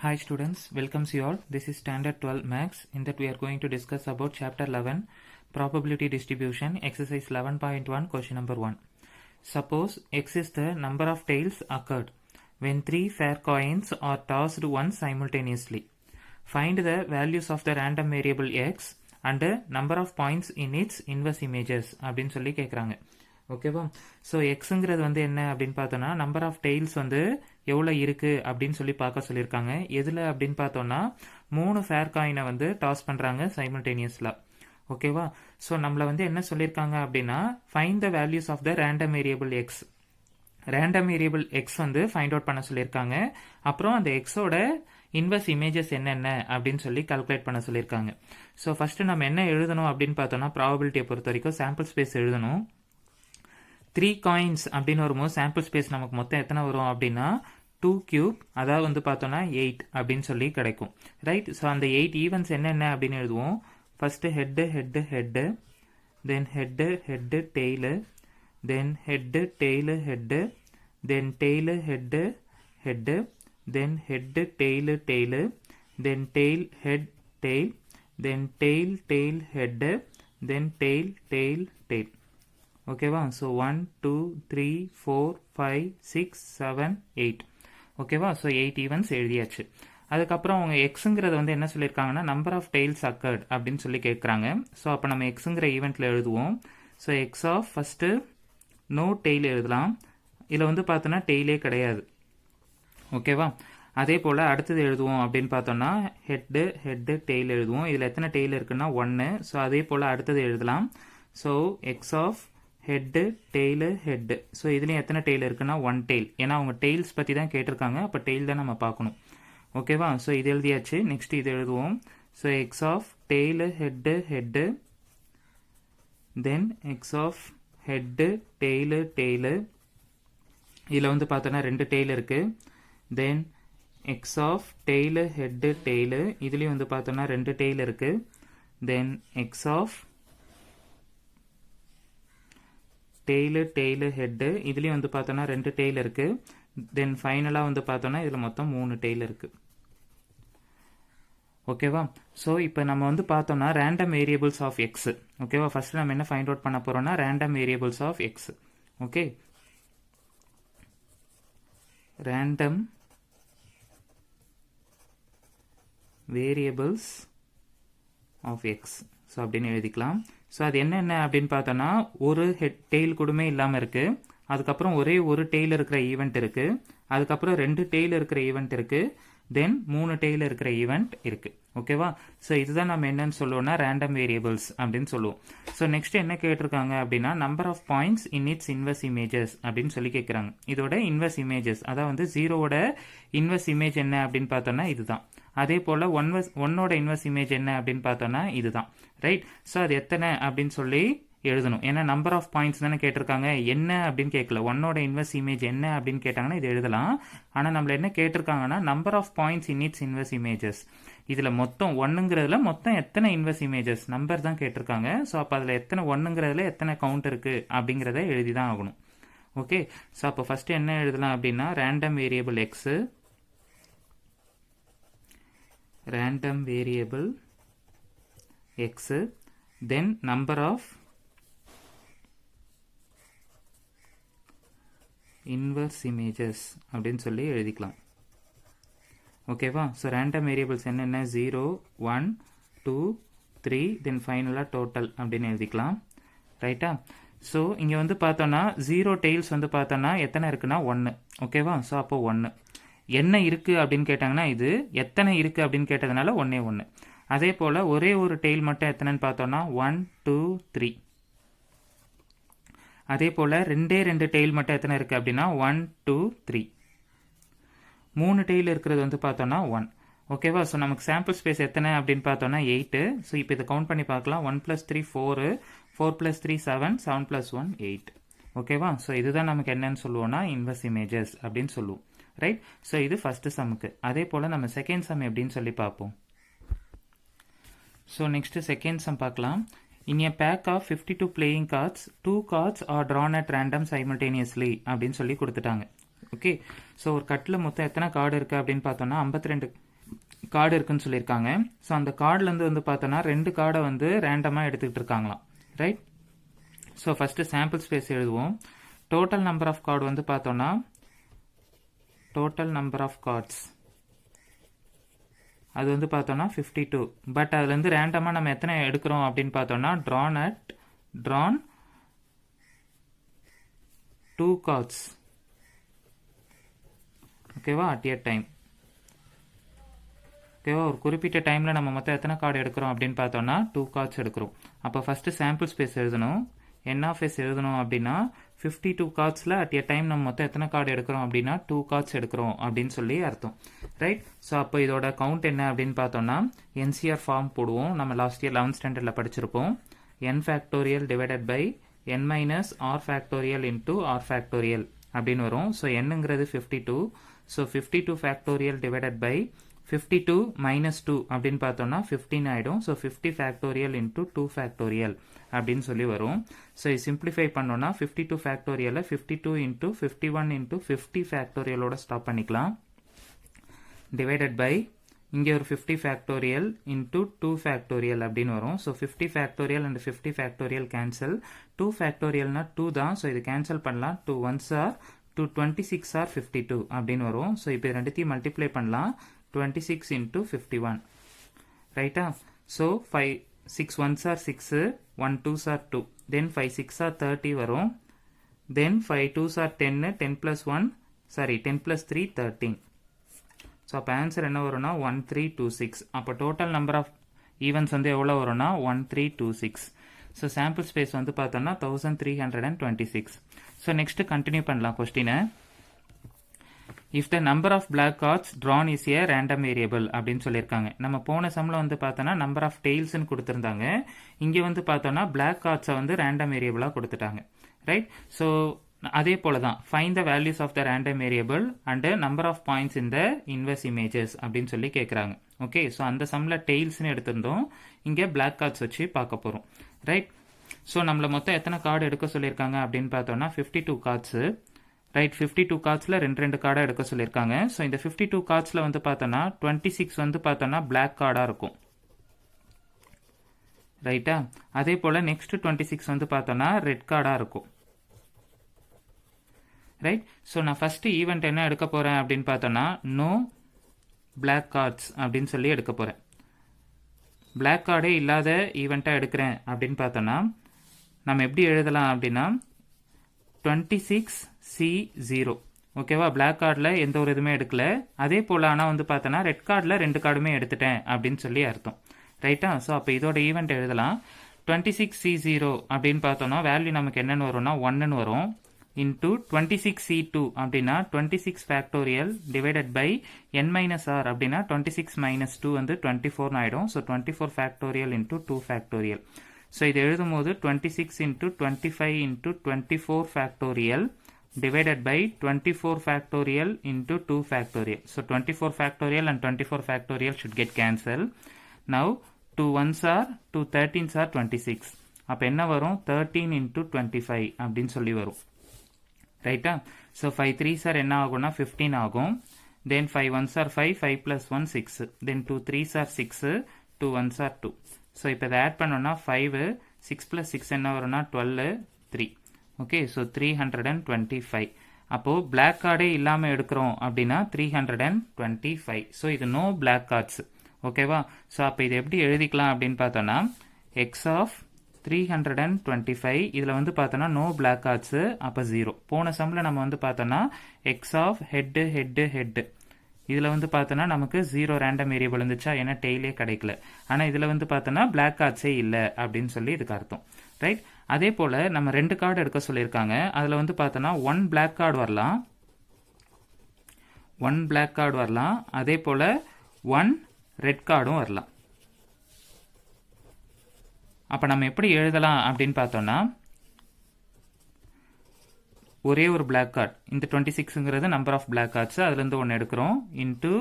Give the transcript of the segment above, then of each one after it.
Hi students, welcomes you all. This is standard 12 max. In that we are going to discuss about chapter 11 probability distribution exercise 11.1 question number 1. Suppose x is the number of tails occurred when 3 fair coins are tossed once simultaneously. Find the values of the random variable x and the number of points in its inverse images அப்படின்னு சொல்லி கேட்குறாங்க. ஓகேவா? So எக்ஸுங்கிறது வந்து என்ன அப்படின்னு பார்த்தோன்னா number of tails வந்து எவ்வளோ இருக்குது அப்படின்னு சொல்லி பார்க்க சொல்லியிருக்காங்க. எதில் அப்படின்னு பார்த்தோன்னா 3 ஃபேர் காயினை வந்து டாஸ் பண்ணுறாங்க சைமல்டேனியஸில். ஓகேவா? ஸோ நம்மளை வந்து என்ன சொல்லியிருக்காங்க அப்படின்னா find the values of the random variable X. Random variable X வந்து ஃபைண்ட் அவுட் பண்ண சொல்லியிருக்காங்க. அப்புறம் அந்த எக்ஸோட இன்வெர்ஸ் இமேஜஸ் என்னென்ன அப்படின்னு சொல்லி கால்குலேட் பண்ண சொல்லியிருக்காங்க. ஸோ ஃபஸ்ட்டு நம்ம என்ன எழுதணும் அப்படின்னு பார்த்தோன்னா ப்ராபபிலிட்டியை பொறுத்த வரைக்கும் சாம்பிள் ஸ்பேஸ் எழுதணும். 3 காயின்ஸ் அப்படின்னு வரும்போது சாம்பிள் ஸ்பேஸ் நமக்கு மொத்தம் எத்தனை வரும் அப்படின்னா 2 கியூப், அதாவது வந்து பார்த்தோன்னா 8 அப்படின்னு சொல்லி கிடைக்கும். ரைட்? ஸோ அந்த 8 ஈவெண்ட்ஸ் என்னென்ன அப்படின்னு எழுதுவோம். ஃபஸ்ட்டு ஹெட்டு ஹெட்டு ஹெட்டு, தென் ஹெட்டு ஹெட்டு டெய்லு, தென் ஹெட்டு டெய்லு ஹெட்டு, தென் டெய்லு ஹெட்டு ஹெட்டு, தென் ஹெட்டு டெய்லு டெய்லு, தென் டெய்ல் ஹெட் டெய்ல், தென் டெய்ல் டெய்ல் ஹெட்டு, தென் டெய்ல் டெய்ல் டெய்ல். ஓகேவா? ஸோ 1 2 3 4 5 6 7 8. ஓகேவா? ஸோ 8 ஈவெண்ட்ஸ் எழுதியாச்சு. அதுக்கப்புறம் அவங்க எக்ஸுங்கிறத வந்து என்ன சொல்லியிருக்காங்கன்னா நம்பர் ஆஃப் டெய்ல்ஸ் அக்கர்ட் அப்படின்னு சொல்லி கேட்குறாங்க. ஸோ அப்போ நம்ம எக்ஸுங்கிற ஈவெண்ட்டில் எழுதுவோம். So X of first no tail எழுதலாம். இதில் வந்து பார்த்தோன்னா டெய்லே கிடையாது. ஓகேவா? அதே போல் அடுத்தது எழுதுவோம் அப்படின்னு பார்த்தோன்னா ஹெட்டு ஹெட்டு டெய்ல் எழுதுவோம். இதில் எத்தனை டெய்ல் இருக்குன்னா 1. ஸோ அதே போல் அடுத்தது எழுதலாம். So X of head tail head. So இதுலேயும் எத்தனை டெய்ல் இருக்குன்னா 1 டெய்ல். ஏன்னா அவங்க டெய்ல்ஸ் பற்றி தான் கேட்டிருக்காங்க. அப்போ டெய்ல் தான் நம்ம பார்க்கணும். ஓகேவா? ஸோ இது எழுதியாச்சு. நெக்ஸ்ட் இது எழுதுவோம். So X of tail head head, then X of head tail tail. இதில் வந்து பார்த்தோன்னா 2 டெய்ல் இருக்குது. Then X of tail head tail, இதுலேயும் வந்து பார்த்தோன்னா 2 டெய்ல் இருக்குது. Then X of tail tail head, இதுலேயும் வந்து பார்த்தோன்னா 2 டெய்ல் இருக்குது. தென் ஃபைனலாக வந்து பார்த்தோன்னா இதில் மொத்தம் 3 டெய்ல் இருக்குது. ஓகேவா? ஸோ இப்போ நம்ம வந்து பார்த்தோம்னா ரேண்டம் வேரியபிள்ஸ் ஆஃப் எக்ஸ். ஓகேவா? ஃபர்ஸ்ட் நம்ம என்ன ஃபைண்ட் அவுட் பண்ண போகிறோம்னா random variables of X. Okay, random variables of X. So அப்படின்னு எழுதிக்கலாம். ஸோ அது என்னென்ன அப்படின்னு பார்த்தோன்னா ஒரு ஹெட் டெய்ல் கூடமே இல்லாமல் இருக்குது. அதுக்கப்புறம் ஒரே ஒரு டெய்ல் இருக்கிற ஈவெண்ட் இருக்குது. அதுக்கப்புறம் 2 டெய்ல் இருக்கிற ஈவெண்ட் இருக்குது. தென் 3 டெய்ல் இருக்கிற ஈவெண்ட் இருக்குது. ஓகேவா? ஸோ இதுதான் நம்ம என்னன்னு சொல்லுவோம்னா ரேண்டம் வேரியபிள்ஸ் அப்படின்னு சொல்லுவோம். ஸோ நெக்ஸ்ட் என்ன கேட்டிருக்காங்க அப்படின்னா number of points in its inverse images அப்படின்னு சொல்லி கேட்குறாங்க. இதோட இன்வெர்ஸ் இமேஜஸ், அதாவது 0வோட இன்வெர்ஸ் இமேஜ் என்ன அப்படின்னு பார்த்தோன்னா இதுதான். அதே போல் 1ஓட இன்வெர்ஸ் இமேஜ் என்ன அப்படின்னு பார்த்தோன்னா இதுதான். ரைட்? ஸோ அது எத்தனை அப்படின்னு சொல்லி எழுதணும். ஏன்னா நம்பர் ஆஃப் பாயிண்ட்ஸ் தானே கேட்டிருக்காங்க. என்ன அப்படின்னு கேட்கல. 1ஓட இன்வெர்ஸ் இமேஜ் என்ன அப்படின்னு கேட்டாங்கன்னா இது எழுதலாம். ஆனால் நம்மள என்ன கேட்டிருக்காங்கன்னா number of points in its inverse images. இதில் மொத்தம் 1ங்கிறதுல மொத்தம் எத்தனை இன்வெர்ஸ் இமேஜஸ் நம்பர் தான் கேட்டிருக்காங்க. ஸோ அப்போ அதில் எத்தனை 1ங்கிறதுல எத்தனை கவுண்ட் இருக்குது அப்படிங்கிறத எழுதி தான் ஆகணும். ஓகே, ஸோ அப்போ ஃபஸ்ட்டு என்ன எழுதலாம் அப்படின்னா random variable X, random variable X, then number of inverse images அப்படின்னு சொல்லி எழுதிக்கலாம். ஓகேவா? ஸோ ரேண்டம் வேரியபிள்ஸ் என்னென்ன 0 1 2 3, தென் ஃபைனலாக டோட்டல் அப்படின்னு எழுதிக்கலாம். ரைட்டா? ஸோ இங்கே வந்து பார்த்தோன்னா 0 டெய்ல்ஸ் வந்து பார்த்தோன்னா எத்தனை இருக்குன்னா 1. ஓகேவா? ஸோ அப்போ 1 என்ன இருக்குது அப்படின்னு கேட்டாங்கன்னா இது, எத்தனை இருக்குது அப்படின்னு கேட்டதுனால 1. அதே போல் ஒரே ஒரு டெய்ல் மட்டும் எத்தனைன்னு பார்த்தோன்னா 1 2 3. அதே போல் 2 டெய்ல் மட்டும் எத்தனை இருக்குது அப்படின்னா 1 2 3. 3 டெய்ல் இருக்கிறது வந்து பார்த்தோன்னா 1. ஓகேவா? ஸோ நமக்கு சாம்பிள் ஸ்பேஸ் எத்தனை அப்படின்னு பார்த்தோன்னா 8. ஸோ இப்போ இதை கவுண்ட் பண்ணி பார்க்கலாம். 1 + 3 4, 4 + 3 7, 7 + 1 8. ஓகேவா? ஸோ இதுதான் நமக்கு என்னன்னு சொல்லுவோம்னா இன்வெர்ஸ் இமேஜஸ் அப்படின்னு சொல்லுவோம். ரைட்? ஸோ இது ஃபஸ்ட்டு சம்முக்கு. அதே போல் நம்ம செகண்ட் சம் எப்படின்னு சொல்லி பார்ப்போம். ஸோ நெக்ஸ்ட்டு செகண்ட் சம் பார்க்கலாம். In a pack of 52 playing cards, 2 cards are drawn at random simultaneously அப்படின்னு சொல்லி கொடுத்துட்டாங்க. ஓகே, ஸோ ஒரு கட்டில் மொத்தம் எத்தனை கார்டு இருக்குது அப்படின்னு பார்த்தோன்னா 52 கார்டு இருக்குன்னு சொல்லியிருக்காங்க. ஸோ அந்த கார்டுலேருந்து வந்து பார்த்தோன்னா 2 கார்டை வந்து ரேண்டமாக எடுத்துக்கிட்டு இருக்காங்களாம். Right. So first sample space எழுதுவோம். டோட்டல் நம்பர் ஆஃப் கார்டு வந்து பார்த்தோன்னா டோட்டல் நம்பர் ஆஃப் கார்ட்ஸ் அது வந்து பார்த்தோன்னா 52. பட் அதுலேருந்து ரேண்டமாக நம்ம எத்தனை எடுக்கிறோம் அப்படின்னு பார்த்தோன்னா ட்ரான் 2 கார்ட்ஸ். ஓகேவா, அட் எ டைம். ஓகேவா, ஒரு குறிப்பிட்ட டைமில் நம்ம மொத்தம் எத்தனை கார்டு எடுக்கிறோம் அப்படின்னு பார்த்தோன்னா 2 கார்ட்ஸ் எடுக்கிறோம். அப்போ ஃபஸ்ட்டு சாம்பிள் ஸ்பேஸ் எழுதணும். NF எழுதணும் அப்படின்னா 52 கார்ட்ஸில் அட் எ டைம் நம்ம மொத்தம் எத்தனை கார்டு எடுக்கிறோம் அப்படின்னா 2 கார்ட்ஸ் எடுக்கிறோம் அப்படின்னு சொல்லி அர்த்தம். ரைட். ஸோ அப்போ இதோட கவுண்ட் என்ன அப்படின்னு பார்த்தோன்னா NCR ஃபார்ம் போடுவோம். நம்ம லாஸ்ட் இயர் 11th ஸ்டாண்டர்டில் படிச்சிருப்போம். n factorial divided by n minus R factorial into R factorial அப்படின்னு வரும். ஸோ என்னங்கிறது 52. So 52 factorial divided by 52 minus 2 அப்படின்னு பார்த்தோம்னா 15 ஆகிடும். ஸோ 50 ஃபேக்டோரியல் இன்டூ 2 ஃபேக்டோரியல் அப்படின்னு சொல்லி வரும். ஸோ இது சிம்பிளிஃபை பண்ணோன்னா 52 ஃபேக்டோரியலை 52 இன்டூ 51 இன்டூ 50 ஃபேக்டோரியலோட ஸ்டாப் பண்ணிக்கலாம். டிவைடட் பை இங்கே ஒரு 50 ஃபேக்டோரியல் இன்டூ 2 ஃபேக்டோரியல் அப்படின்னு வரும். So 50 factorial and 50 factorial cancel. 2 ஃபேக்டோரியல்னா 2 தான். ஸோ இது கேன்சல் பண்ணலாம். 2 1s are 2 26 are 52 அப்படின்னு வரும். ஸோ இப்போ ரெண்டுத்தையும் மல்டிப்ளை பண்ணலாம். 26 into 51. ரைட்டா. So 6 1s are 6, 1 2s are 2, then 5 6 are 30 வரும். then 5 2s are 10, 10 plus 1 sorry 10 plus 3 13. So அப்போ ஆன்சர் என்ன வரும்னா 1326. அப்போ டோட்டல் நம்பர் ஆஃப் ஈவெண்ட்ஸ் வந்து எவ்வளோ வரும்னா 1326. ஸோ சாம்பிள் ஸ்பேஸ் வந்து பார்த்தோம்னா 1326. ஸோ நெக்ஸ்ட் கண்டினியூ பண்ணலாம் கொஸ்டினை. If the number of black cards drawn is a random variable அப்படின்னு சொல்லியிருக்காங்க. நம்ம போன சம்மில் வந்து பார்த்தோன்னா நம்பர் ஆஃப் டெய்ல்ஸ்ன்னு கொடுத்துருந்தாங்க. இங்கே வந்து பார்த்தோன்னா பிளாக் கார்ட்ஸை வந்து ரேண்டம் வேரியபிளாக கொடுத்துட்டாங்க. ரைட். ஸோ அதே போல தான் find the values of the random variable and number of points in the inverse images அப்படின்னு சொல்லி கேட்குறாங்க. ஓகே. ஸோ அந்த சம்மில் டெய்ல்ஸ்ன்னு எடுத்திருந்தோம். இங்கே பிளாக் கார்ட்ஸ் வச்சு பார்க்க போகிறோம். ரைட். ஸோ நம்மளை மொத்தம் எத்தனை கார்டு எடுக்க சொல்லியிருக்காங்க அப்படின்னு பார்த்தோன்னா 52 கார்ட்ஸு. ரைட். 52 கார்ட்ஸில் 2 கார்டாக எடுக்க சொல்லியிருக்காங்க. ஸோ இந்த 52 கார்ட்ஸில் வந்து பார்த்தோன்னா 26 வந்து பார்த்தோன்னா பிளாக் கார்டாக இருக்கும். ரைட்டா. அதே போல் நெக்ஸ்ட் 26 வந்து பார்த்தோன்னா ரெட் கார்டாக இருக்கும். ரைட். ஸோ நான் ஃபஸ்ட்டு ஈவெண்ட் என்ன எடுக்க போகிறேன் அப்படின்னு பார்த்தோன்னா நோ பிளாக் கார்ட்ஸ் அப்படின்னு சொல்லி எடுக்க போகிறேன். பிளாக் கார்டே இல்லாத ஈவெண்ட்டாக எடுக்கிறேன் அப்படின்னு பார்த்தோன்னா நம்ம எப்படி எழுதலாம் அப்படின்னா 26C0. ஓகேவா. பிளாக் கார்டில் எந்த ஒரு இதுவுமே எடுக்கல. அதே போல் ஆனால் வந்து பார்த்தோன்னா ரெட் கார்டில் 2 கார்டுமே எடுத்துட்டேன் அப்படின்னு சொல்லி அர்த்தம். ரைட்டா. ஸோ அப்போ இதோட ஈவெண்ட் எழுதலாம். 26C0 அப்படின்னு பார்த்தோன்னா வேல்யூ நமக்கு என்னென்னு வரும்னா 1ன்னு வரும். இன்டூ 26C2 அப்படின்னா 26 factorial divided by n minus R அப்படின்னா 26 மைனஸ் 2 வந்து 24 ஆகிடும். So 24 factorial into 2 factorial. So இது எழுதும் போது 26 into 25 into 24 factorial divided by 24 factorial into 2 factorial. So 24 factorial and 24 factorial should get cancelled. Now 2 1s are 2 13s are 26. அப்போ என்ன வரும் 13 into 25 அப்படின்னு சொல்லி வரும். ரைட்டா. ஸோ 5 3s are என்ன ஆகும்னா 15 ஆகும். then 5 1s are 5, 5 plus 1 6, then 2 3s are 6, 2 1s are 2. So இப்போ இதை ஆட் பண்ணோன்னா 5, 6 plus 6 என்ன வரும்னா 12, 3. ஓகே. ஸோ 325. அப்போது பிளாக் கார்டே இல்லாமல் எடுக்கிறோம் அப்படின்னா 325. ஸோ இது நோ பிளாக் கார்ட்ஸ். ஓகேவா. ஸோ அப்போ இது எப்படி எழுதிக்கலாம் அப்படின்னு பார்த்தோன்னா எக்ஸ் ஆஃப் 325 இதில் வந்து பார்த்தோன்னா நோ பிளாக் கார்ட்ஸு. அப்போ 0. போன சம்மில் நம்ம வந்து பார்த்தோன்னா X of head head head இதில் வந்து பார்த்தோன்னா நமக்கு 0 ரேண்டம் வேரியபிள் இருந்துச்சா, ஏன்னா டெய்லே கிடைக்கல. ஆனால் இதில் வந்து பார்த்தோன்னா பிளாக் கார்ட்ஸே இல்லை அப்படின்னு சொல்லி இதுக்கு அர்த்தம். ரைட். அதே போல் நம்ம 2 கார்டு எடுக்க சொல்லியிருக்காங்க. அதில் வந்து பார்த்தோன்னா 1 பிளாக் கார்டு வரலாம், 1 பிளாக் கார்டு வரலாம். அதே போல் 1 ரெட் கார்டும் வரலாம். அப்போ நம்ம எப்படி எழுதலாம் அப்படின்னு பார்த்தோன்னா ஒரே ஒரு பிளாக் கார்டு, இந்த 26ங்கிறது நம்பர் ஆஃப் பிளாக் கார்ட்ஸ், அதுலேருந்து 1 எடுக்கிறோம். இன்ட்டு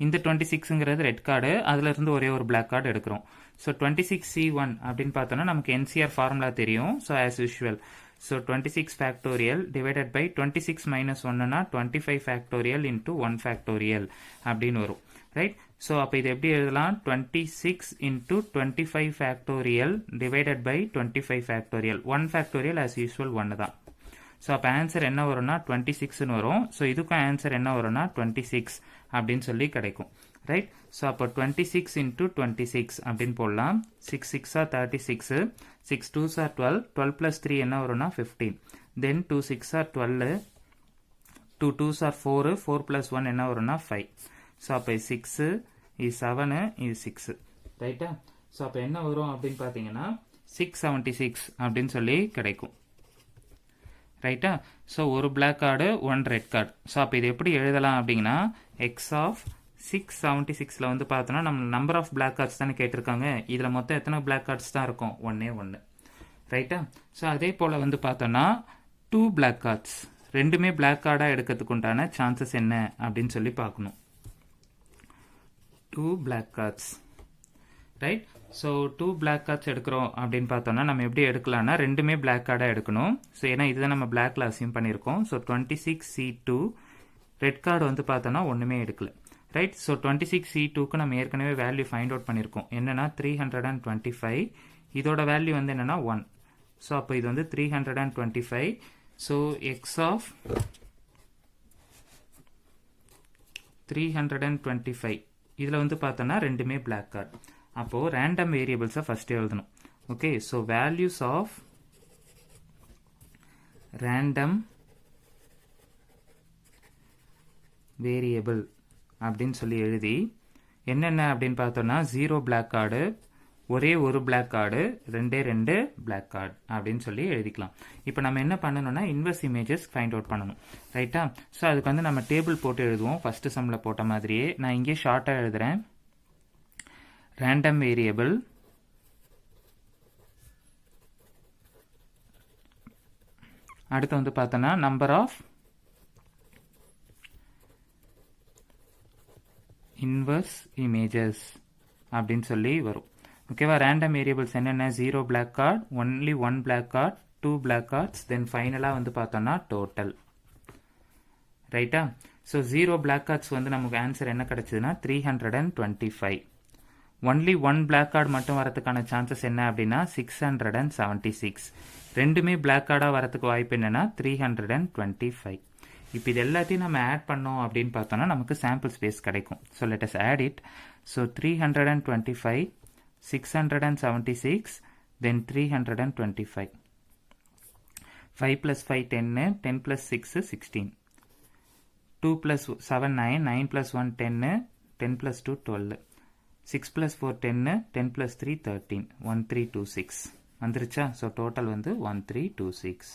இந்த 26ங்கிறது ரெட் கார்டு, அதுலேருந்து ஒரே ஒரு பிளாக் கார்டு எடுக்கிறோம். ஸோ 26C1 அப்படின்னு பார்த்தோன்னா நமக்கு NCR ஃபார்முலா தெரியும். So as usual. So 26 factorial divided by 26 minus 1னா 25 ஃபேக்டோரியல் இன்ட்டு 1 ஃபேக்டோரியல் அப்படின்னு வரும். ரைட். ஸோ அப்போ இது எப்படி எழுதலாம்? 26 into 25 factorial divided by 25 factorial. 1 factorial as usual 1 தான். ஸோ அப்போ ஆன்சர் என்ன வரும்னா 26ன்னு வரும். ஸோ இதுக்கும் ஆன்சர் என்ன வரும்னா 26 அப்படின்னு சொல்லி கிடைக்கும். ரைட். ஸோ அப்போ 26 into 26 அப்படின்னு போடலாம். 6 6 ஆர் 36, 6 2s ஆர் 12, 12 plus 3 என்ன வரும்னா 15. தென் 2 6 ஆர் 12, 2 2s ஆர் 4, 4 plus 1 என்ன வரும்னா 5. ஸோ அப்போ 6 இது 7 இது 6. ரைட்டா? ஸோ அப்போ என்ன வரும் அப்படின்னு பார்த்தீங்கன்னா 676 அப்படின்னு சொல்லி கிடைக்கும். ரைட்டா? ஸோ ஒரு black card 1 red card. So அப்போ இது எப்படி எழுதலாம் அப்படிங்கன்னா எக்ஸ் ஆஃப் 676ல் வந்து பார்த்தோன்னா நம்ம நம்பர் ஆஃப் பிளாக் கார்ட்ஸ் தானே கேட்டிருக்காங்க. இதில் மொத்தம் எத்தனை பிளாக் கார்ட்ஸ் தான் இருக்கும்? 1 ரைட்டா? ஸோ அதே போல் வந்து பார்த்தோன்னா 2 பிளாக் கார்ட்ஸ், ரெண்டுமே பிளாக் கார்டாக எடுக்கிறதுக்கு உண்டான சான்சஸ் என்ன அப்படின்னு சொல்லி பார்க்கணும். 2 black cards. Right. So 2 black cards எடுக்கிறோம் அப்படின்னு பார்த்தோம்னா நம்ம எப்படி எடுக்கலாம்னா ரெண்டுமே பிளாக் கார்டாக எடுக்கணும். ஸோ ஏன்னா இதுதான் நம்ம பிளாக்ல அசியூம் பண்ணியிருக்கோம். ஸோ 26C2 ரெட் கார்டு வந்து பார்த்தோன்னா ஒன்றுமே எடுக்கல. ரைட். ஸோ 26C2க்கு நம்ம ஏற்கனவே வேல்யூ ஃபைண்ட் அவுட் பண்ணியிருக்கோம். என்னன்னா 325. இதோட வேல்யூ வந்து என்னன்னா 1. ஸோ அப்போ இது வந்து 325. ஸோ எக்ஸ் ஆஃப் 325 இதில் வந்து பார்த்தோன்னா ரெண்டுமே பிளாக் கார்டு. அப்போது ரேண்டம் வேரியபிள்ஸை ஃபஸ்ட்டு எழுதணும். Okay. So values of random variable அப்படின்னு சொல்லி எழுதி என்னென்ன அப்படின்னு பார்த்தோன்னா 0 பிளாக் கார்டு, ஒரே ஒரு பிளாக் கார்டு, 2 பிளாக் கார்டு அப்படின்னு சொல்லி எழுதிக்கலாம். இப்போ நம்ம என்ன பண்ணணும்னா இன்வெர்ஸ் இமேஜஸ் ஃபைண்ட் அவுட் பண்ணணும். ரைட்டா? ஸோ அதுக்கு வந்து நம்ம டேபிள் போட்டு எழுதுவோம். ஃபஸ்ட்டு சம்மில் போட்ட மாதிரியே நான் இங்கே ஷார்ட்டாக எழுதுகிறேன். random variable அடுத்து வந்து பார்த்தோன்னா நம்பர் ஆஃப் இன்வர்ஸ் இமேஜஸ் அப்படின்னு சொல்லி வரும். ஓகேவா? ரேண்டம் வேரியபிள்ஸ் என்னென்ன? 0 black card, only 1 black card, 2 black cards, then ஃபைனலாக வந்து பார்த்தோன்னா டோட்டல். ரைட்டா? ஸோ 0 பிளாக் கார்ட்ஸ் வந்து நமக்கு ஆன்சர் என்ன கிடைச்சதுன்னா 325. ஒன்லி 1 பிளாக் கார்டு மட்டும் வரதுக்கான சான்சஸ் என்ன அப்படின்னா 676. ரெண்டுமே பிளாக் கார்டாக வரதுக்கு வாய்ப்பு என்னன்னா 325. இப்போ இது எல்லாத்தையும் நம்ம ஆட் பண்ணோம் அப்படின்னு பார்த்தோம்னா நமக்கு சாம்பிள் ஸ்பேஸ் கிடைக்கும். So let us add it. So 325, 676, then 325. 5 plus 5 10, 10 plus 6 16. 2 plus 7 9, 9 plus 1 10, 10 plus 2 12. 6 plus 4 10, 10 plus 3 13, 1326 வந்துருச்சா? ஸோ டோட்டல் வந்து 1326.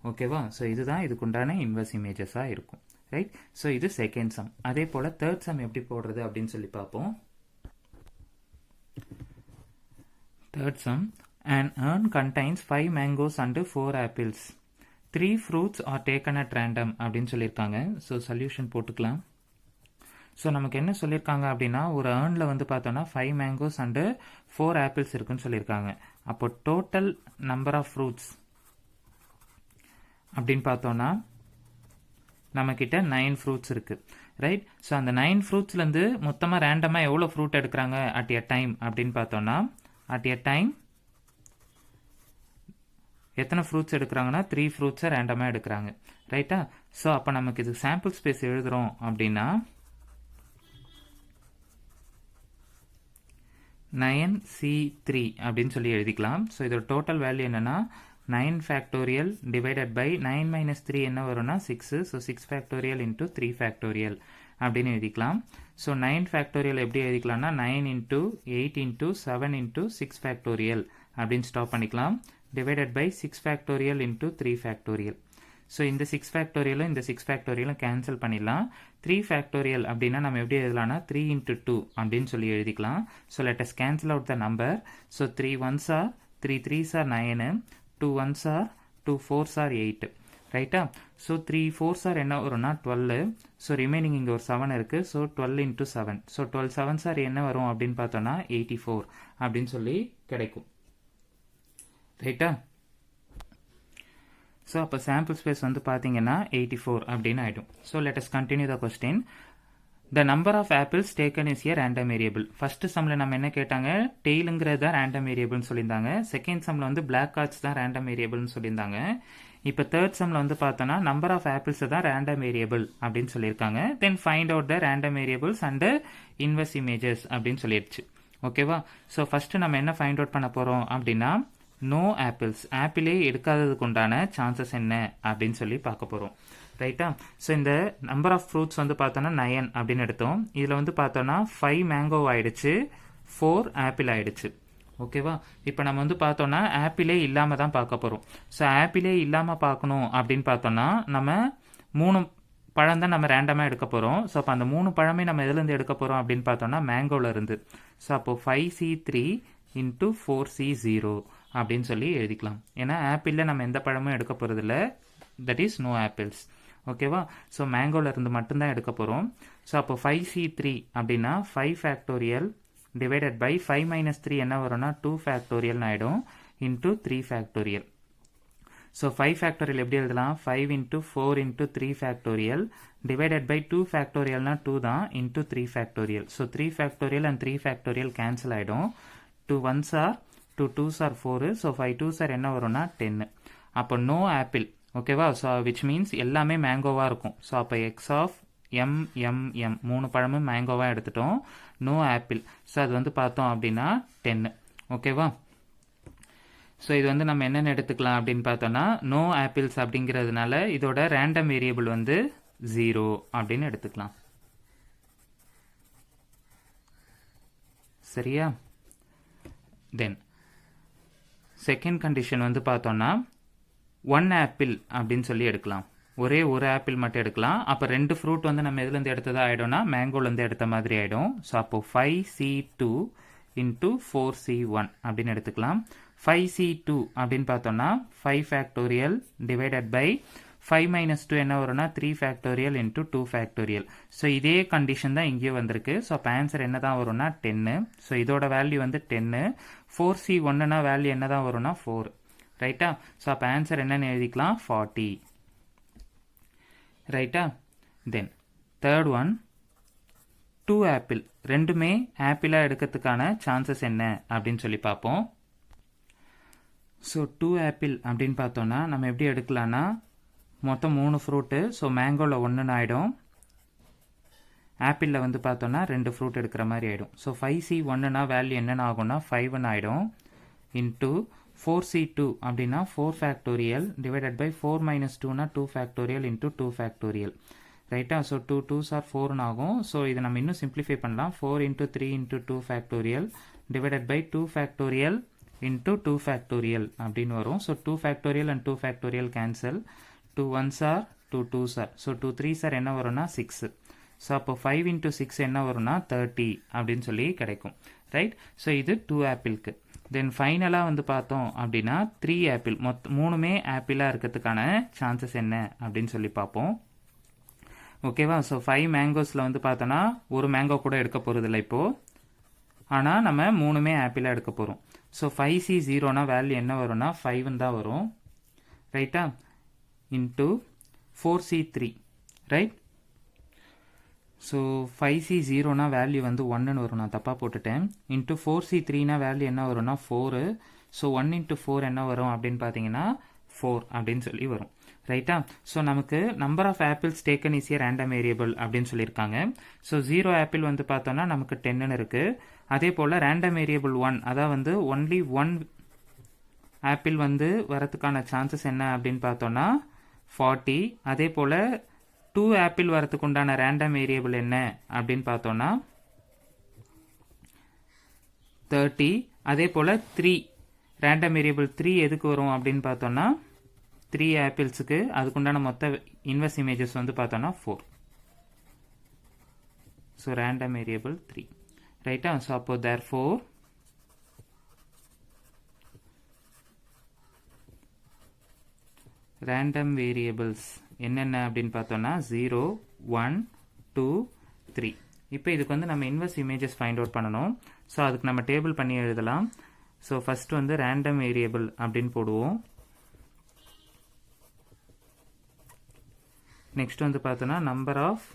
ஓகேவா? ஸோ இதுதான் இதுக்குண்டான இன்வெர்ஸ் இமேஜஸாக இருக்கும். ரைட். ஸோ இது செகண்ட் சம். அதே போல் தேர்ட் சம் எப்படி போடுறது அப்படின்னு சொல்லி பார்ப்போம். Third sum, an urn contains 5 mangoes and 4 apples. 3 fruits are taken at random அப்படின்னு சொல்லியிருக்காங்க. ஸோ சொல்யூஷன் போட்டுக்கலாம். ஸோ நமக்கு என்ன சொல்லியிருக்காங்க அப்படின்னா ஒரு ஏர்னில் வந்து பார்த்தோன்னா 5 மேங்கோஸ் அண்டு 4 ஆப்பிள்ஸ் இருக்குன்னு சொல்லியிருக்காங்க. அப்போ டோட்டல் நம்பர் ஆஃப் ஃப்ரூட்ஸ் அப்படின்னு பார்த்தோன்னா நம்மக்கிட்ட 9 ஃப்ரூட்ஸ் இருக்குது. ரைட். ஸோ அந்த 9 ஃப்ரூட்ஸ்லேருந்து மொத்தமாக ரேண்டமாக எவ்வளோ ஃப்ரூட் எடுக்கிறாங்க அட் எ டைம் அப்படின்னு பார்த்தோன்னா அட் எ டைம் எத்தனை ஃப்ரூட்ஸ் எடுக்கிறாங்கன்னா 3 ஃப்ரூட்ஸை ரேண்டமாக எடுக்கிறாங்க. ரைட்டா? ஸோ அப்போ நமக்கு இது சாம்பிள் ஸ்பேஸ் எழுதுகிறோம் அப்படின்னா 9C3 அப்படின்னு சொல்லி எழுதிக்கலாம். ஸோ இதோட டோட்டல் வேல்யூ என்னன்னா 9 ஃபேக்டோரியல் டிவைடட் பை 9 minus 3 என்ன வரும்னா 6. ஸோ 6 ஃபேக்டோரியல் இன்டூ 3 ஃபேக்டோரியல் அப்படின்னு எழுதிக்கலாம். ஸோ 9 ஃபேக்டோரியல் எப்படி எழுதிக்கலாம்னா 9 into 8 into 7 into 6 ஃபேக்டோரியல் அப்படின்னு ஸ்டாப் பண்ணிக்கலாம். Divided by 6 factorial into 3 factorial. So இந்த 6 ஃபேக்டோரியலும் இந்த 6 ஃபேக்டோரியலும் கேன்சல் பண்ணிடலாம். 3 ஃபேக்டோரியல் அப்படின்னா நம்ம எப்படி எழுதலாம்னா 3 into 2 அப்படின்னு சொல்லி எழுதிக்கலாம். So let as cancel out the number. So 3 1s are 3 3s are 9, 2 1s are 2 4s are 8. ரைட்டா? ஸோ 3 4s are என்ன வரும்னா 12. ஸோ ரிமைனிங் இங்கே ஒரு 7 இருக்குது. So 12 into 7. So 12 7s are என்ன வரும் அப்படின்னு பார்த்தோன்னா 84 அப்படின்னு சொல்லி கிடைக்கும். ரைட்டா? ஸோ அப்போ சாம்பிள் ஸ்பேஸ் வந்து பார்த்தீங்கன்னா 84 அப்படின்னு ஆகிடும். So let as continue the question. the number of apples taken is a random variable. First sumல நம்ம என்ன கேட்டாங்க, டெய்லுங்கிறது தான் random variableன்னு சொல்லியிருந்தாங்க. செகண்ட் சம்ல வந்து black cards தான் random variableன்னு சொல்லியிருந்தாங்க. இப்போ தேர்ட் சம்ல வந்து பார்த்தோன்னா நம்பர் ஆஃப் ஆப்பிள்ஸ் தான் ரேண்டம் வேரியபிள் அப்படின்னு சொல்லியிருக்காங்க. Then find out the random variables and inverse images அப்படின்னு சொல்லிடுச்சு. ஓகேவா? ஸோ ஃபர்ஸ்ட் நம்ம என்ன ஃபைண்ட் அவுட் பண்ண போறோம் அப்படின்னா, நோ ஆப்பிள்ஸ், ஆப்பிளே எடுக்காததுக்கு உண்டான சான்சஸ் என்ன அப்படின்னு சொல்லி பார்க்க போறோம். ரைட்டா? ஸோ இந்த நம்பர் ஆஃப் ஃப்ரூட்ஸ் வந்து பார்த்தோன்னா 9 அப்படின்னு எடுத்தோம். இதில் வந்து பார்த்தோன்னா 5 மேங்கோ ஆயிடுச்சு, 4 ஆப்பிள் ஆயிடுச்சு. ஓகேவா? இப்போ நம்ம வந்து பார்த்தோன்னா ஆப்பிளே இல்லாமல் தான் பார்க்க போகிறோம். ஸோ ஆப்பிளே இல்லாமல் பார்க்கணும் அப்படின்னு பார்த்தோன்னா நம்ம 3 பழம் தான் நம்ம ரேண்டமாக எடுக்க போகிறோம். ஸோ அப்போ அந்த 3 பழமே நம்ம எதுலேருந்து எடுக்க போகிறோம் அப்படின்னு பார்த்தோன்னா மேங்கோவில் இருந்து. ஸோ அப்போ 5C3 × 4C0 அப்படின்னு சொல்லி எழுதிக்கலாம். ஏன்னா ஆப்பிளில் நம்ம எந்த பழமும் எடுக்க போகிறதில்ல, தட் இஸ் நோ ஆப்பிள்ஸ். ஓகேவா? ஸோ மேங்கோவில் இருந்து மட்டும்தான் எடுக்க போகிறோம். ஸோ அப்போ 5C3 அப்படின்னா 5 ஃபேக்டோரியல் divided by 5 minus 3 என்ன வரும்னா 2 ஃபேக்டோரியல் ஆயிடும் into 3 ஃபேக்டோரியல். ஸோ 5 ஃபேக்டோரியல் எப்படி எழுதலாம்? 5 × 4 × 3 ஃபேக்டோரியல் divided by 2 ஃபேக்டோரியல்னா 2 தான் into 3 factorial. So 3 factorial and 3 factorial cancel ஆயிடும். 2 1s are 2 2s are 4. So 5 2s are என்ன வரும்னா 10. அப்போ நோ ஆப்பிள். ஓகேவா? ஸோ விச் மீன்ஸ் எல்லாமே மேங்கோவாக இருக்கும். ஸோ அப்போ எக்ஸ் ஆஃப் எம் 3 பழமும் மேங்கோவாக எடுத்துட்டோம். No apple. ஸோ அது வந்து பார்த்தோம் அப்படின்னா 10. ஓகேவா? ஸோ இது வந்து நம்ம என்னென்ன எடுத்துக்கலாம் அப்படின்னு பார்த்தோன்னா, நோ ஆப்பிள்ஸ் அப்படிங்கிறதுனால இதோட ரேண்டம் வேரியபிள் வந்து 0 அப்படின்னு எடுத்துக்கலாம். சரியா? தென் செகண்ட் கண்டிஷன் வந்து பார்த்தோன்னா 1 ஆப்பிள் அப்படின்னு சொல்லி எடுக்கலாம். ஒரே ஒரு ஆப்பிள் மட்டும் எடுக்கலாம். அப்போ 2 ஃப்ரூட் வந்து நம்ம எதுலேருந்து எடுத்ததா ஆகிடும்னா மேங்கோலேருந்து எடுத்த மாதிரி ஆகிடும். ஸோ அப்போ 5C2 × 4C1 அப்படின்னு எடுத்துக்கலாம். 5C2 அப்படின்னு பார்த்தோம்னா 5 ஃபேக்டோரியல் டிவைடட் பை 5 minus 2 என்ன வரும்னா 3 ஃபேக்டோரியல் × 2 ஃபேக்டோரியல். ஸோ இதே கண்டிஷன் தான் இங்கேயும் வந்திருக்கு. ஸோ அப்போ ஆன்சர் என்ன தான் வரும்னா 10. ஸோ இதோட வேல்யூ வந்து 10. 4C1னா வேல்யூ என்ன தான் வரும்னா 4. ரைட்டா? ஸோ அப்போ ஆன்சர் என்னன்னு எழுதிக்கலாம் 40. ரைட்டா? Then third one 2 apple. ரெண்டுமே ஆப்பிளாக எடுக்கிறதுக்கான சான்சஸ் என்ன அப்படின்னு சொல்லி பார்ப்போம். ஸோ 2 ஆப்பிள் அப்படின்னு பார்த்தோன்னா நம்ம எப்படி எடுக்கலான்னா, மொத்தம் 3 ஃப்ரூட்டு. ஸோ மேங்கோவில் 1 ஆகிடும், ஆப்பிளில் வந்து பார்த்தோன்னா 2 ஃப்ரூட் எடுக்கிற மாதிரி ஆகிடும். ஸோ 5C1னா வேல்யூ என்னென்ன ஆகும்னா 5 ஆகிடும் இன்ட்டு 4C2 அப்படின்னா 4 ஃபேக்டோரியல் டிவைடட் பை 4 minus 2னா 2 ஃபேக்டோரியல் × 2 ஃபேக்டோரியல். ரைட்டா? ஸோ 2 2s are 4 ஆகும். ஸோ இதை நம்ம இன்னும் சிம்பிளிஃபை பண்ணலாம். 4 × 3 × 2 factorial divided by 2 factorial × 2 factorial அப்படின்னு வரும். So 2 factorial and 2 factorial cancel. 2 1s are 2 2s are. So 2 3s are என்ன வரும்னா 6. ஸோ அப்போ 5 × 6 என்ன வரும்னா 30 அப்படின்னு சொல்லி கிடைக்கும். ரைட்? ஸோ இது 2 ஆப்பிளுக்கு. தென் ஃபைனலாக வந்து பார்த்தோம் அப்படின்னா 3 ஆப்பிள். மூணுமே ஆப்பிளாக இருக்கிறதுக்கான சான்சஸ் என்ன அப்படின்னு சொல்லி பார்ப்போம். ஓகேவா? ஸோ 5 மேங்கோஸில் வந்து பார்த்தோன்னா ஒரு மேங்கோ கூட எடுக்க போகிறதில்ல இப்போது. ஆனால் நம்ம மூணுமே ஆப்பிளாக எடுக்க போகிறோம். ஸோ 5C0னா வேல்யூ என்ன வரும்னா 5 தான் வரும். ரைட்டா? Into 4C3. ரைட்? ஸோ 5C0னா வேல்யூ வந்து 1ன்னு வரும், நான் தப்பாக போட்டுட்டேன். இன்ட்டு 4C3னா வேல்யூ என்ன வரும்னா 4. ஸோ 1 × 4 என்ன வரும் அப்படின்னு பார்த்தீங்கன்னா 4 அப்படின்னு சொல்லி வரும். ரைட்டா? ஸோ நமக்கு number of apples taken is a random variable அப்படின்னு சொல்லியிருக்காங்க. ஸோ 0 ஆப்பிள் வந்து பார்த்தோன்னா நமக்கு 10ன்னு இருக்குது. அதே போல் ரேண்டம் வேரியபிள் 1, அதாவது வந்து ஒன்லி 1 ஆப்பிள் வந்து வரதுக்கான சான்சஸ் என்ன அப்படின்னு பார்த்தோன்னா 40. அதே போல் 2 ஆப்பிள் வரத்துக்கு உண்டான ரேண்டம் வேரியபிள் என்ன அப்படின்னு பார்த்தோன்னா 30. அதே போல் 3 ரேண்டம் வேரியபிள் 3 எதுக்கு வரும் அப்படின்னு பார்த்தோன்னா 3 ஆப்பிள்ஸுக்கு அதுக்குண்டான மொத்த இன்வெர்ஸ் இமேஜஸ் வந்து பார்த்தோன்னா 4. So random variable 3. ரைட்டா? ஸோ அப்போ therefore ரேண்டம் வேரியபிள்ஸ் என்னென்ன அப்படின்னு பார்த்தோன்னா 0 1 2 3. இப்போ இதுக்கு வந்து நம்ம இன்வெர்ஸ் இமேஜஸ் ஃபைண்ட் அவுட் பண்ணணும். ஸோ அதுக்கு நம்ம டேபிள் பண்ணி எழுதலாம். ஸோ ஃபர்ஸ்ட் வந்து ரேண்டம் வேரியபிள் அப்படின்னு போடுவோம். நெக்ஸ்ட் வந்து பார்த்தோன்னா நம்பர் ஆஃப்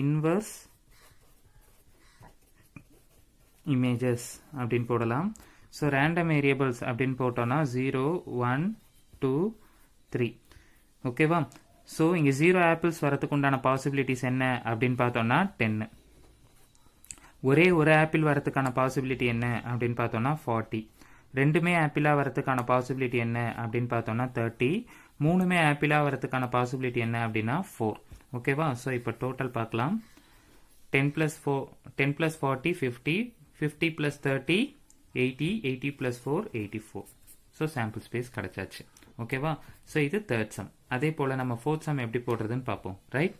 இன்வர்ஸ் இமேஜஸ் அப்படின்னு போடலாம். ஸோ ரேண்டம் வேரியபிள்ஸ் அப்படின்னு போட்டோன்னா 0 1 2 3. ஓகேவா? ஸோ இங்கே 0 ஆப்பிள்ஸ் வரதுக்கு உண்டான பாசிபிலிட்டிஸ் என்ன அப்படின்னு பார்த்தோன்னா 10. ஒரே ஒரு ஆப்பிள் வரதுக்கான பாசிபிலிட்டி என்ன அப்படின்னு பார்த்தோன்னா 40. ரெண்டுமே ஆப்பிளாக வரதுக்கான பாசிபிலிட்டி என்ன அப்படின்னு பார்த்தோன்னா 30. மூணுமே ஆப்பிளாக வரதுக்கான பாசிபிலிட்டி என்ன அப்படின்னா 4. ஓகேவா? ஸோ இப்போ டோட்டல் பார்க்கலாம். 10 plus 40 50, 50 plus 30 80, 80 plus 4 84. So sample space கிடைச்சாச்சு. ஓகேவா? ஸோ இது தேர்ட் சம். அதே போல் நம்ம ஃபோர்த் சம் எப்படி போடுறதுன்னு பார்ப்போம். Right?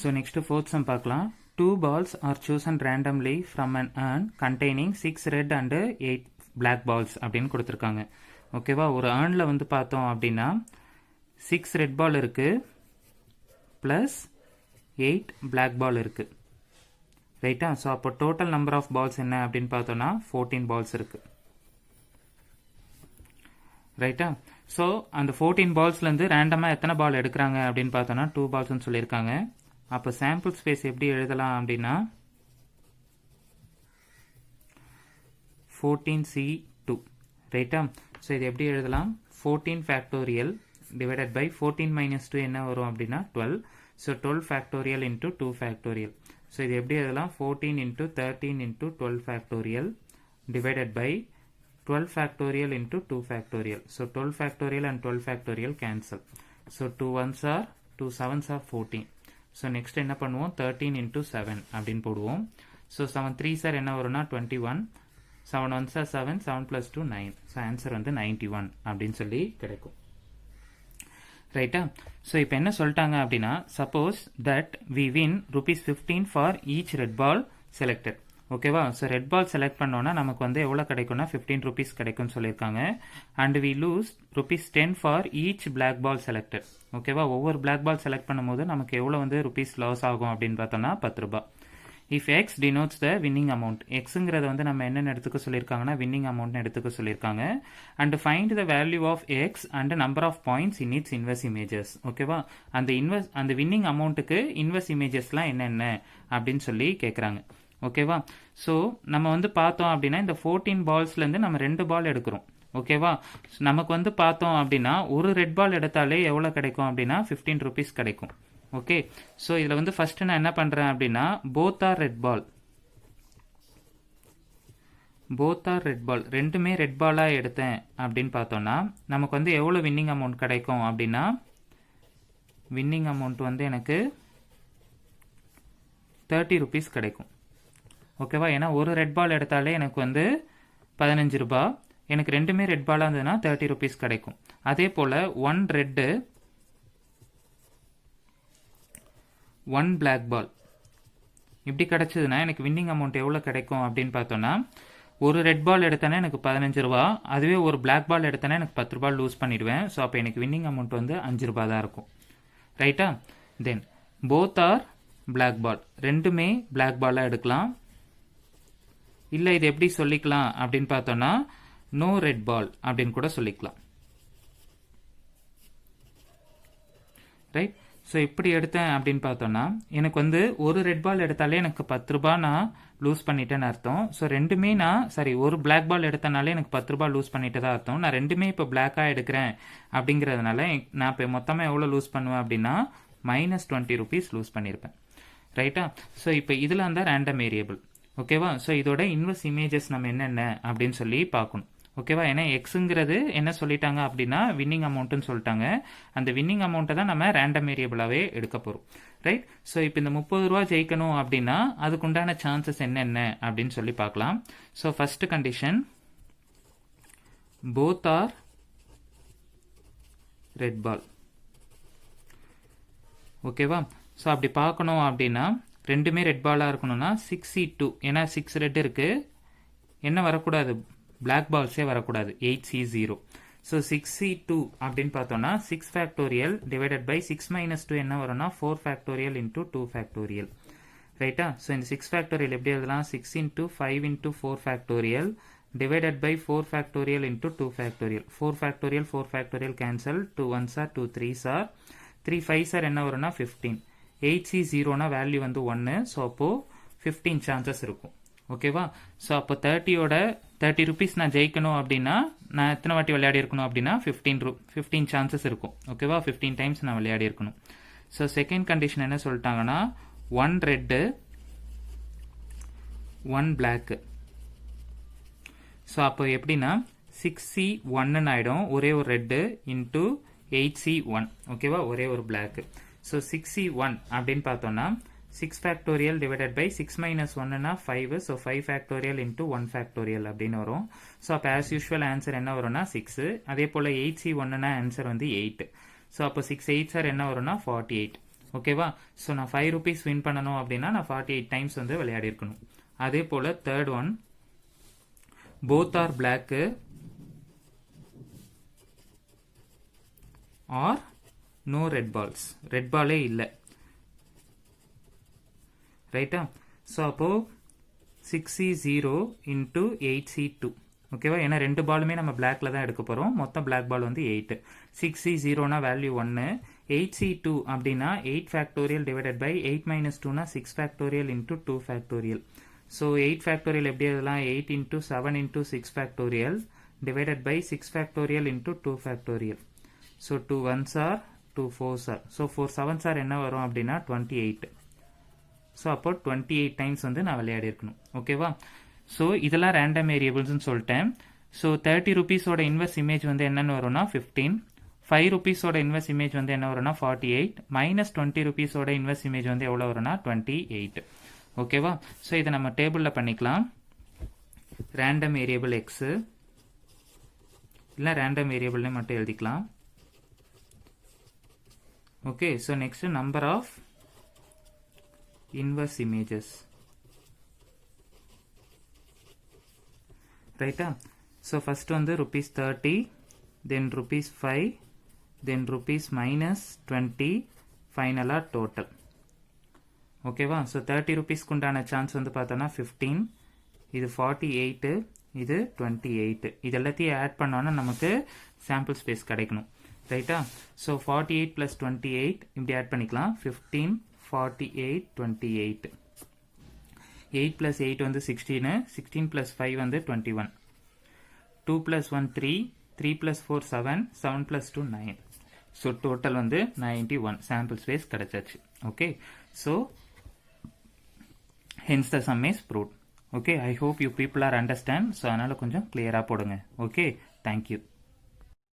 So next fourth some பார்க்கலாம். 2 balls are chosen randomly from an urn containing 6 red and 8 black balls அப்படின்னு கொடுத்துருக்காங்க. ஓகேவா? ஒரு urnல வந்து பார்த்தோம் அப்படின்னா 6 red ball இருக்கு ப்ளஸ் 8 black ball இருக்கு. ரைட்டா? ஸோ அப்போ டோட்டல் நம்பர் ஆஃப் பால்ஸ் என்ன அப்படின்னு பார்த்தோன்னா 14 பால்ஸ் இருக்கு. ரைட்டா? ஸோ அந்த 14 பால்ஸ்லேருந்து ரேண்டமாக எத்தனை பால் எடுக்கிறாங்க அப்படின்னு பார்த்தோன்னா 2 பால்ஸ்ன்னு சொல்லியிருக்காங்க. அப்போ சாம்பிள் ஸ்பேஸ் எப்படி எழுதலாம் அப்படின்னா 14C2. ரைட்டா? ஸோ இது எப்படி எழுதலாம்? 14 ஃபேக்டோரியல் டிவைடட் பை 14 minus 2 என்ன வரும் அப்படின்னா 12. So 12 factorial into 2 factorial. So இது எப்படி எழுதலாம்? 14 into 13 into 12 factorial divided by 12 factorial into 2 factorial. So 12 factorial and 12 factorial cancel. So 2 1s are 2 7s are 14. So next என்ன பண்ணுவோம்? 13 into 7 அப்படின்னு போடுவோம். So 7 3s are என்ன வரும்னா 21. 7 1s are 7, 7 plus 2 9. So answer வந்து 91 அப்படின்னு சொல்லி கிடைக்கும். ரைட்டா? ஸோ இப்போ என்ன சொல்லிட்டாங்க அப்படின்னா suppose that we win ₹15 for each red ball selected. ஓகேவா? ஸோ ரெட் பால் செலக்ட் பண்ணோன்னா நமக்கு வந்து எவ்வளோ கிடைக்கும்னா ₹15 கிடைக்கும்னு சொல்லியிருக்காங்க. And we lose ₹10 for each black ball selected. ஓகேவா? ஒவ்வொரு பிளாக் பால் செலக்ட் பண்ணும்போது நமக்கு எவ்வளோ வந்து ருபீஸ் லாஸ் ஆகும் அப்படின்னு பார்த்தோம்னா ₹10. If X denotes the winning amount, எக்ஸுங்கிறத வந்து நம்ம என்னென்னு எடுத்துக்க சொல்லியிருக்காங்கன்னா வின்னிங் அமௌண்ட்னு எடுத்துக்க சொல்லியிருக்காங்க. And find the value of X and number of points in its inverse images. ஓகேவா? அந்த வின்னிங் அமௌண்ட்டுக்கு இன்வெர்ஸ் இமேஜஸ்லாம் என்னென்ன அப்படின்னு சொல்லி கேட்குறாங்க. ஓகேவா? ஸோ நம்ம வந்து பார்த்தோம் அப்படின்னா இந்த 14 பால்ஸ்லேருந்து நம்ம 2 பால் எடுக்கிறோம். ஓகேவா? நமக்கு வந்து பார்த்தோம் அப்படின்னா ஒரு ரெட் பால் எடுத்தாலே எவ்வளோ கிடைக்கும் அப்படின்னா ₹15 கிடைக்கும். ஓகே? ஸோ இதில் வந்து ஃபர்ஸ்ட் நான் என்ன பண்ணுறேன் அப்படின்னா போத் ஆர் ரெட் பால் ரெண்டுமே ரெட் பாலாக எடுத்தேன் அப்படின்னு பார்த்தோன்னா நமக்கு வந்து எவ்வளோ வின்னிங் அமௌண்ட் கிடைக்கும் அப்படின்னா வின்னிங் அமௌண்ட் வந்து எனக்கு ₹30 கிடைக்கும். ஓகேவா? ஏன்னா ஒரு ரெட் பால் எடுத்தாலே எனக்கு வந்து ₹15. எனக்கு ரெண்டுமே ரெட் பாலாக இருந்ததுன்னா ₹30 கிடைக்கும். அதே போல் 1 ரெட்டு 1 பிளாக் பால் இப்படி கிடைச்சதுன்னா எனக்கு வின்னிங் அமௌண்ட் எவ்வளோ கிடைக்கும் அப்படின்னு பார்த்தோன்னா ஒரு ரெட் பால் எடுத்தேன்னா எனக்கு ₹15. அதுவே ஒரு பிளாக் பால் எடுத்தேன்னா எனக்கு ₹10 லூஸ் பண்ணிடுவேன். ஸோ அப்போ எனக்கு வின்னிங் அமௌண்ட் வந்து ₹5 தான் இருக்கும். ரைட்டா? Then both are black ball, ரெண்டுமே பிளாக் பாலாக எடுக்கலாம். இல்லை இது எப்படி சொல்லிக்கலாம் அப்படின்னு பார்த்தோன்னா நோ ரெட் பால் அப்படின்னு கூட சொல்லிக்கலாம். ரைட்? ஸோ இப்படி எடுத்தேன் அப்படின்னு பார்த்தோன்னா எனக்கு வந்து ஒரு ரெட் பால் எடுத்தாலே எனக்கு ₹10 நான் லூஸ் பண்ணிட்டேன்னு அர்த்தம். ஸோ ரெண்டுமே ஒரு பிளாக் பால் எடுத்தனாலே எனக்கு ₹10 லூஸ் பண்ணிட்டு தான் அர்த்தம். நான் ரெண்டுமே இப்போ பிளாக்காக எடுக்கிறேன் அப்படிங்கிறதுனால நான் இப்போ மொத்தமாக எவ்வளோ லூஸ் பண்ணுவேன் அப்படின்னா -20 லூஸ் பண்ணியிருப்பேன். ரைட்டா? ஸோ இப்போ இதில் அந்த ரேண்டம் வேரியபிள். ஓகேவா? ஸோ இதோட இன்வெர்ஸ் இமேஜஸ் நம்ம என்னென்ன அப்படின்னு சொல்லி பார்க்கணும். ஓகேவா? ஏன்னா எக்ஸுங்கிறது என்ன சொல்லிட்டாங்க அப்படின்னா வின்னிங் அமௌண்ட்டுன்னு சொல்லிட்டாங்க. அந்த வின்னிங் அமௌண்ட்டை தான் நம்ம ரேண்டம் வேரியபிளாகவே எடுக்க போகிறோம். ரைட்? ஸோ இப்போ இந்த ₹30 ஜெயிக்கணும் அப்படின்னா அதுக்குண்டான சான்சஸ் என்னென்ன அப்படின்னு சொல்லி பார்க்கலாம். So first condition both are red ball. ஓகேவா? ஸோ அப்படி பார்க்கணும் அப்படின்னா ரெண்டுமே ரெட் பாலாக இருக்கணும்னா 6C2, ஏன்னா 6 ரெட் இருக்கு, என்ன வரக்கூடாது? பிளாக் பால்ஸே வரக்கூடாது. 8C0. ஸோ 6C2 அப்படின்னு பார்த்தோம்னா 6 ஃபேக்டோரியல் டிவைடட் பை 6 minus 2 என்ன வரும்னா 4 ஃபேக்டோரியல் இன்டூ 2 ஃபேக்டோரியல். ரைட்டா? ஸோ இந்த 6 ஃபேக்டோரியல் எப்படி எழுதலாம்? 6 into 5 into 4 factorial divided by 4 factorial into 2 factorial. 4 factorial cancel. 2 1s are 2 3s are 3 5s are என்ன வரும்னா 15. 8C0னா வேல்யூ வந்து 1. ஸோ அப்போது 15 சான்சஸ் இருக்கும். ஓகேவா? ஸோ அப்போ 30 ருபீஸ் நான் ஜெயிக்கணும் அப்படின்னா நான் எத்தனை வாட்டி விளையாடி இருக்கணும் அப்படின்னா 15 சான்சஸ் இருக்கும். ஓகேவா? 15 டைம்ஸ் நான் விளையாடி இருக்கணும். ஸோ செகண்ட் கண்டிஷன் என்ன சொல்லிட்டாங்கன்னா 1 ரெட்டு 1 பிளாக்கு. ஸோ அப்போ எப்படின்னா 6C1 ஆகிடும், ஒரே ஒரு ரெட்டு இன்டூ 8C1. ஓகேவா? ஒரே ஒரு பிளாக்கு. ஸோ 6C1 அப்படின்னு பார்த்தோம்னா 6 ஃபேக்டோரியல் டிவைடட் பை 6 மைனஸ் 1னா 5. ஸோ 5 ஃபேக்டோரியல் இன்டூ 1 ஃபேக்டோரியல் அப்படின்னு வரும். ஸோ அப்போ ஆஸ் யூஷுவல் ஆன்சர் என்ன வரும்னா 6. அதே போல் 8C1னா ஆன்சர் வந்து 8. ஸோ அப்போ 6 8 சார் என்ன வரும்னா 48. ஓகேவா? ஸோ நான் 5 ருபீஸ் வின் பண்ணணும் அப்படின்னா நான் 48 டைம்ஸ் வந்து விளையாடி இருக்கணும். அதே போல் third one both are black or no red balls. Red பாலே இல்லை. ரைட்டா? ஸோ அப்போ 6C0 இன்டூ 8C2. ஓகேவா? ஏன்னா ரெண்டு பாலுமே நம்ம பிளாக்ல தான் எடுக்க போகிறோம். மொத்தம் பிளாக் பால் வந்து 8. 6C0னா வேல்யூ 1. 8C2 அப்படின்னா 8 ஃபேக்டோரியல் டிவைடட் பை 8 மைனஸ் 2னா 6 factorial into 2 factorial. So 8 factorial எப்படி எழுதலாம்? 8 into 7 into 6 factorial divided by 6 factorial into 2 factorial. So 2 1s are 2 4s are. So 4 7s are என்ன வரும் அப்படின்னா 28. ஸோ அப்போ 28 டைம்ஸ் வந்து நான் விளையாடி இருக்கணும். ஓகேவா? ஸோ இதெல்லாம் ரேண்டம் வேரியபிள்ஸ்னு சொல்லிட்டேன். ஸோ 30 ருபீஸோட இன்வெர்ஸ் இமேஜ் வந்து என்னென்னு வரும்னா 15. 5 ருபீஸோட இன்வெர்ஸ் இமேஜ் வந்து என்ன வரும்னா 48. மைனஸ் 20 ருபீஸோட இன்வெர்ஸ் இமேஜ் வந்து எவ்வளோ வரும்னா 28. ஓகேவா? ஸோ இதை நம்ம டேபிளில் பண்ணிக்கலாம். ரேண்டம் வேரியபிள் எக்ஸு இல்லை ரேண்டம் வேரியபிள்னு மட்டும் எழுதிக்கலாம். Okay. So next number of inverse images. ரைட்டா? ஸோ ஃபர்ஸ்ட் வந்து ₹30, தென் ₹5, தென் ₹- 20, ஃபைனலாக டோட்டல். ஓகேவா? ஸோ 30 ருபீஸ்க்கு உண்டான சான்ஸ் வந்து பார்த்தோன்னா 15, இது 48, இது 28. இது எல்லாத்தையும் ஆட் பண்ணோன்னா நமக்கு சாம்பிள் ஸ்பேஸ் கிடைக்கணும். ரைட்டா? ஸோ 48 + 28 இப்படி ஆட் பண்ணிக்கலாம். 15, 48, 28. 8 + 8 வந்து 16, 16 + 5 வந்து 21. 2 + 1 3, 3 + 4 7, 7 + 2 9. ஸோ டோட்டல் வந்து 91 சாம்பிள் ஸ்பேஸ் கிடைச்சாச்சு. Okay. So hence the sum is proved. Okay, I hope you people are understand. So அதனால கொஞ்சம் clear போடுங்க. Okay, thank you.